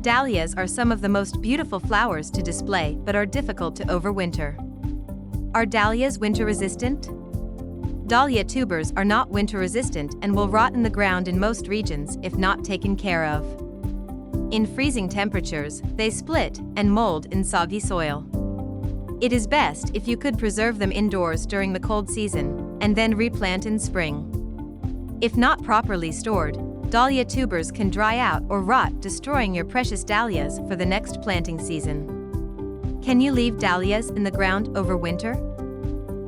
Dahlias are some of the most beautiful flowers to display but are difficult to overwinter. Are dahlias winter resistant? Dahlia tubers are not winter resistant and will rot in the ground in most regions if not taken care of. In freezing temperatures, they split and mold in soggy soil. It is best if you could preserve them indoors during the cold season and then replant in spring. If not properly stored, dahlia tubers can dry out or rot, destroying your precious dahlias for the next planting season. Can you leave dahlias in the ground over winter?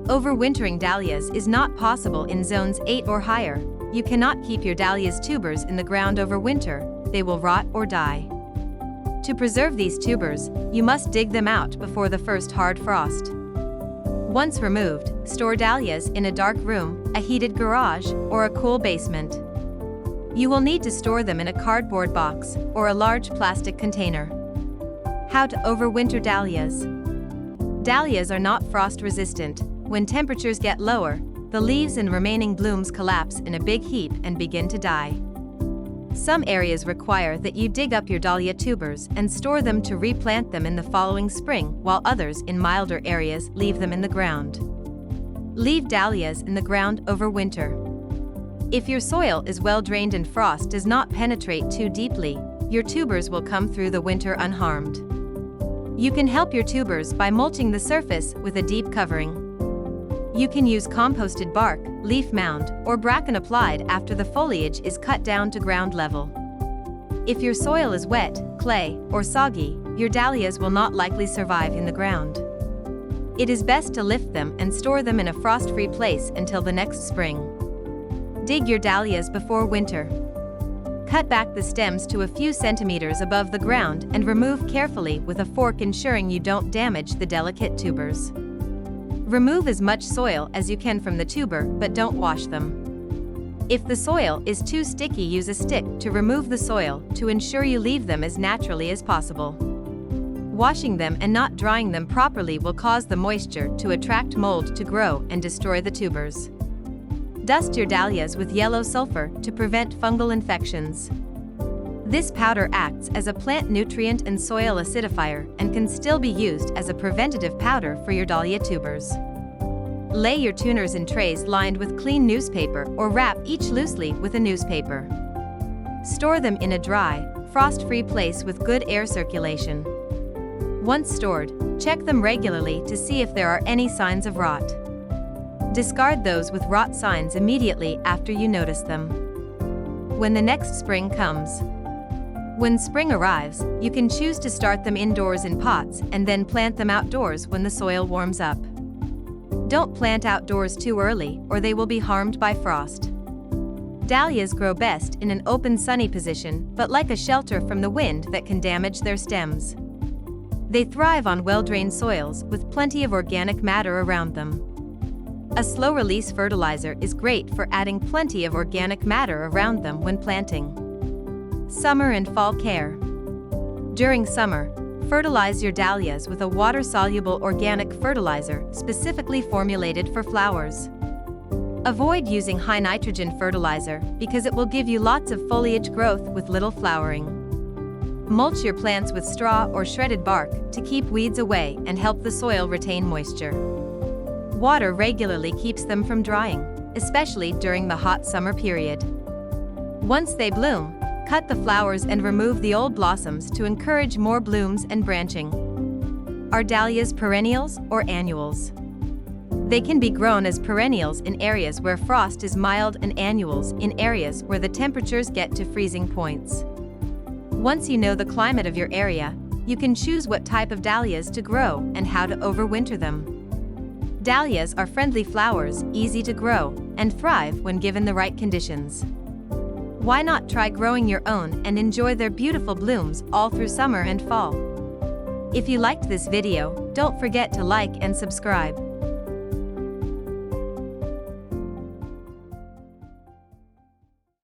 Overwintering dahlias is not possible in zones 8 or higher. You cannot keep your dahlias tubers in the ground over winter, they will rot or die. To preserve these tubers, you must dig them out before the first hard frost. Once removed, store dahlias in a dark room, a heated garage, or a cool basement. You will need to store them in a cardboard box or a large plastic container. How to overwinter dahlias. Dahlias are not frost resistant. When temperatures get lower, the leaves and remaining blooms collapse in a big heap and begin to die. Some areas require that you dig up your dahlia tubers and store them to replant them in the following spring, while others in milder areas leave them in the ground. Leave dahlias in the ground over winter. If your soil is well drained and frost does not penetrate too deeply, your tubers will come through the winter unharmed. You can help your tubers by mulching the surface with a deep covering. You can use composted bark, leaf mound, or bracken applied after the foliage is cut down to ground level. If your soil is wet, clay, or soggy, your dahlias will not likely survive in the ground. It is best to lift them and store them in a frost-free place until the next spring. Dig your dahlias before winter. Cut back the stems to a few centimeters above the ground and remove carefully with a fork, ensuring you don't damage the delicate tubers. Remove as much soil as you can from the tuber, but don't wash them. If the soil is too sticky, use a stick to remove the soil to ensure you leave them as naturally as possible. Washing them and not drying them properly will cause the moisture to attract mold to grow and destroy the tubers. Dust your dahlias with yellow sulfur to prevent fungal infections. This powder acts as a plant nutrient and soil acidifier and can still be used as a preventative powder for your dahlia tubers. Lay your tuners in trays lined with clean newspaper or wrap each loosely with a newspaper. Store them in a dry, frost-free place with good air circulation. Once stored, check them regularly to see if there are any signs of rot. Discard those with rot signs immediately after you notice them. When the next spring comes. When spring arrives, you can choose to start them indoors in pots and then plant them outdoors when the soil warms up. Don't plant outdoors too early or they will be harmed by frost. Dahlias grow best in an open, sunny position, but like a shelter from the wind that can damage their stems. They thrive on well-drained soils with plenty of organic matter around them. A slow-release fertilizer is great for adding plenty of organic matter around them when planting. Summer and fall care. During summer, fertilize your dahlias with a water-soluble organic fertilizer specifically formulated for flowers. Avoid using high nitrogen fertilizer because it will give you lots of foliage growth with little flowering. Mulch your plants with straw or shredded bark to keep weeds away and help the soil retain moisture. Water regularly keeps them from drying, especially during the hot summer period. Once they bloom, cut the flowers and remove the old blossoms to encourage more blooms and branching. Are dahlias perennials or annuals? They can be grown as perennials in areas where frost is mild and annuals in areas where the temperatures get to freezing points. Once you know the climate of your area, you can choose what type of dahlias to grow and how to overwinter them. Dahlias are friendly flowers, easy to grow, and thrive when given the right conditions. Why not try growing your own and enjoy their beautiful blooms all through summer and fall? If you liked this video, don't forget to like and subscribe.